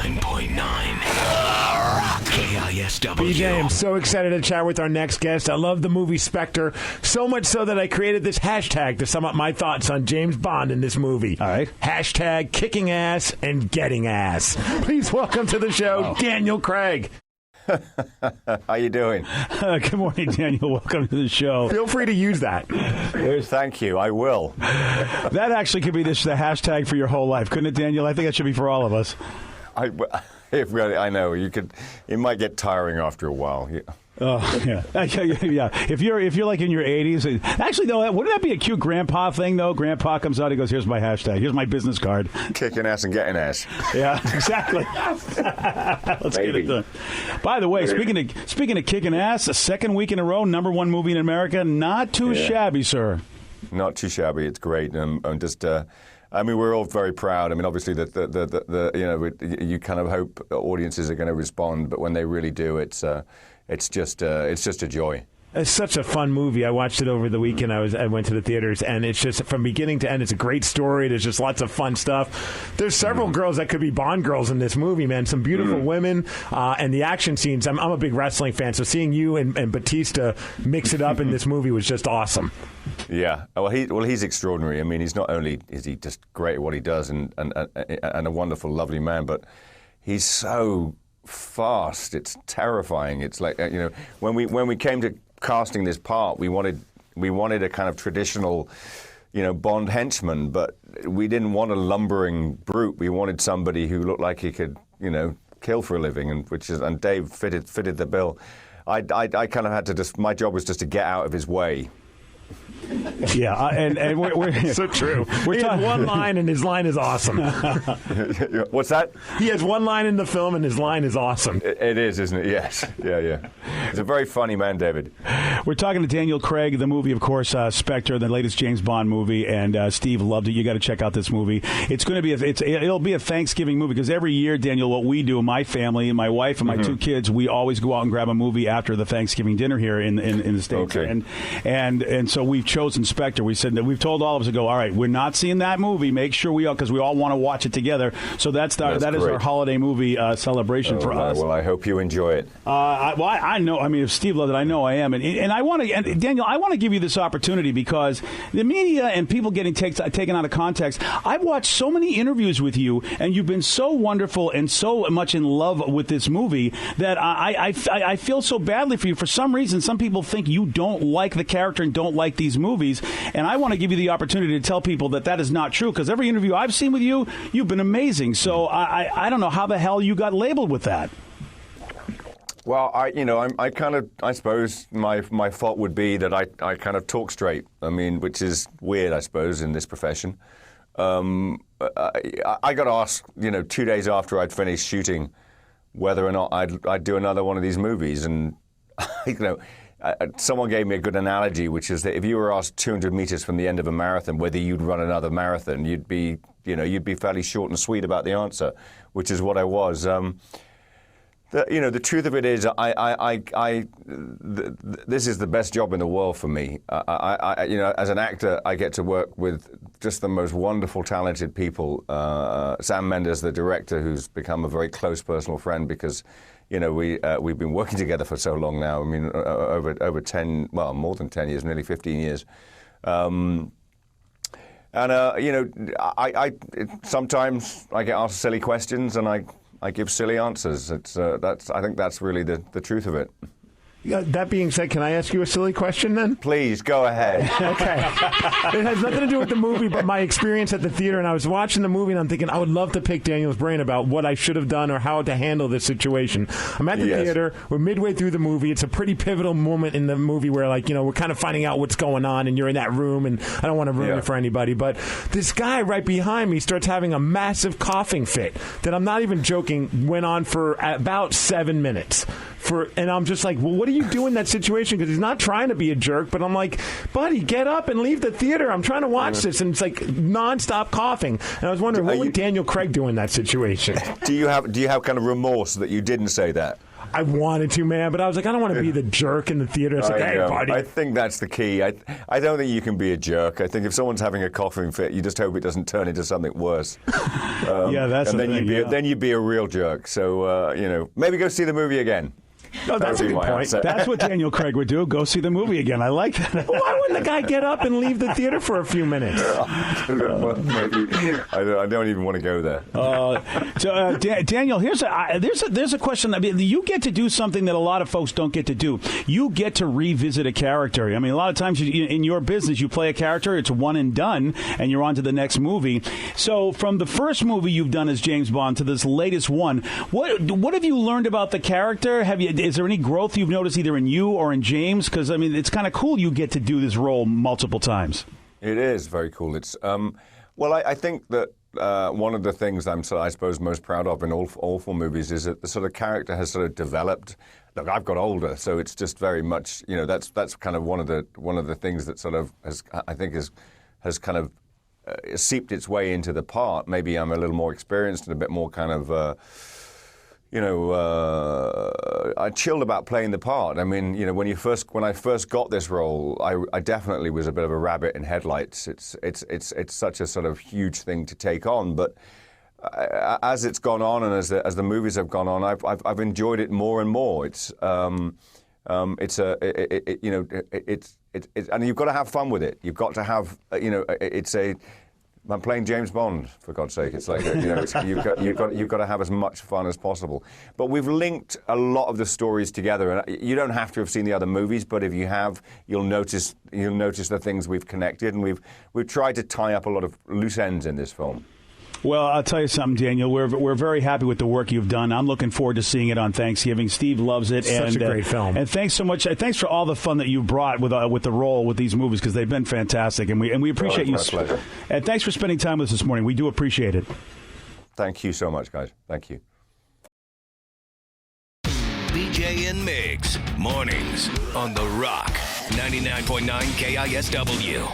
99.9 KISW. BJ, I'm so excited to chat with our next guest. I love the movie Spectre, so much so that I created this hashtag to sum up my thoughts on James Bond in this movie. All right. Hashtag kicking ass and getting ass. Please welcome to the show, Daniel Craig. How you doing? Good morning, Daniel. Welcome to the show. Feel free to use that. Thank you. I will. That actually could be the hashtag for your whole life, couldn't it, Daniel? I think that should be for all of us. I know it might get tiring after a while. Yeah. Oh yeah. If you're like in your 80s, actually though, wouldn't that be a cute grandpa thing though? Grandpa comes out, he goes, "Here's my hashtag. Here's my business card." Kicking ass and getting ass. Yeah, exactly. Let's get it done. By the way, speaking of kicking ass, a second week in a row, #1 movie in America. Not too shabby, sir. Not too shabby. It's great. I'm just. I mean, we're all very proud. I mean, obviously, you kind of hope audiences are going to respond, but when they really do, it's just a joy. It's such a fun movie. I watched it over the weekend. I went to the theaters, and it's just from beginning to end. It's a great story. There's just lots of fun stuff. There's several girls that could be Bond girls in this movie, man. Some beautiful women, and the action scenes. I'm a big wrestling fan, so seeing you and Batista mix it up in this movie was just awesome. Yeah, well, he's extraordinary. I mean, he's not only is he just great at what he does and a wonderful, lovely man, but he's so fast. It's terrifying. It's like when we came to casting this part, we wanted a kind of traditional, Bond henchman, but we didn't want a lumbering brute. We wanted somebody who looked like he could, kill for a living, and Dave fitted the bill. I kind of had to my job was just to get out of his way. Yeah, and we're so true. He has one line, and his line is awesome. What's that? He has one line in the film, and his line is awesome. It is, isn't it? Yes. Yeah. He's a very funny man, David. We're talking to Daniel Craig, the movie, of course, Spectre, the latest James Bond movie, and Steve loved it. You got to check out this movie. It's going to be it'll be a Thanksgiving movie because every year, Daniel, what we do, my family, my wife, and my two kids, we always go out and grab a movie after the Thanksgiving dinner here in the States. Okay. And so we've chosen Spectre. We said that we've told all of us to go, all right, we're not seeing that movie. Make sure because we all want to watch it together. So that is our holiday movie celebration for us. Well, I hope you enjoy it. I know. I mean, if Steve loved it, I know I am. And I want to, and Daniel, I want to give you this opportunity because the media and people getting taken out of context. I've watched so many interviews with you, and you've been so wonderful and so much in love with this movie that I feel so badly for you. For some reason, some people think you don't like the character and don't like these movies. And I want to give you the opportunity to tell people that is not true, because every interview I've seen with you, you've been amazing. So I don't know how the hell you got labeled with that. Well, I suppose my fault would be that I kind of talk straight. I mean, which is weird, I suppose, in this profession. I got asked, 2 days after I'd finished shooting, whether or not I'd do another one of these movies, and someone gave me a good analogy, which is that if you were asked 200 meters from the end of a marathon whether you'd run another marathon, you'd be fairly short and sweet about the answer, which is what I was. The truth of it is, this is the best job in the world for me. As an actor, I get to work with just the most wonderful, talented people. Sam Mendes, the director, who's become a very close personal friend because we've been working together for so long now. I mean, over 10, well, more than 10 years, nearly 15 years. Sometimes I get asked silly questions and I give silly answers. I think that's really the truth of it. That being said, can I ask you a silly question then? Please, go ahead. Okay. It has nothing to do with the movie, but my experience at the theater, and I was watching the movie, and I'm thinking, I would love to pick Daniel's brain about what I should have done or how to handle this situation. I'm at the theater. We're midway through the movie. It's a pretty pivotal moment in the movie where, we're kind of finding out what's going on, and you're in that room, and I don't want to ruin it for anybody, but this guy right behind me starts having a massive coughing fit that, I'm not even joking, went on for about 7 minutes. And I'm just like, well, what do you do in that situation? Because he's not trying to be a jerk, but I'm like, buddy, get up and leave the theater. I'm trying to watch this, and it's like nonstop coughing. And I was wondering, what would Daniel Craig do in that situation? Do you have kind of remorse that you didn't say that? I wanted to, man, but I was like, I don't want to be the jerk in the theater. It's like, hey, buddy. I think that's the key. I don't think you can be a jerk. I think if someone's having a coughing fit, you just hope it doesn't turn into something worse. Yeah, that's and the thing. then you'd be a real jerk. So maybe go see the movie again. Oh, that's a good point. Answer. That's what Daniel Craig would do. Go see the movie again. I like that. Why wouldn't the guy get up and leave the theater for a few minutes? I don't even want to go there. Daniel, there's a question. I mean, you get to do something that a lot of folks don't get to do. You get to revisit a character. I mean, a lot of times in your business, you play a character, it's one and done, and you're on to the next movie. So from the first movie you've done as James Bond to this latest one, what have you learned about the character? Is there any growth you've noticed either in you or in James? Because, I mean, it's kind of cool you get to do this role multiple times. It is very cool. It's I think that one of the things I suppose most proud of in all four movies is that the sort of character has sort of developed. Look, I've got older, so it's just very much that's kind of one of the things that sort of has kind of seeped its way into the part. Maybe I'm a little more experienced and a bit more kind of. I chilled about playing the part. I mean, when I first got this role, I definitely was a bit of a rabbit in headlights. It's such a sort of huge thing to take on. But as it's gone on and as the movies have gone on, I've enjoyed it more and more. And you've got to have fun with it. You've got to have I'm playing James Bond, for God's sake. It's like you've got to have as much fun as possible. But we've linked a lot of the stories together, and you don't have to have seen the other movies. But if you have, you'll notice the things we've connected, and we've tried to tie up a lot of loose ends in this film. Well, I'll tell you something, Daniel. We're very happy with the work you've done. I'm looking forward to seeing it on Thanksgiving. Steve loves it. Such a great film. And thanks so much. Thanks for all the fun that you brought with the role with these movies, because they've been fantastic, and we appreciate you. My pleasure. And thanks for spending time with us this morning. We do appreciate it. Thank you so much, guys. Thank you. BJ and Migs, mornings on The Rock, 99.9 KISW.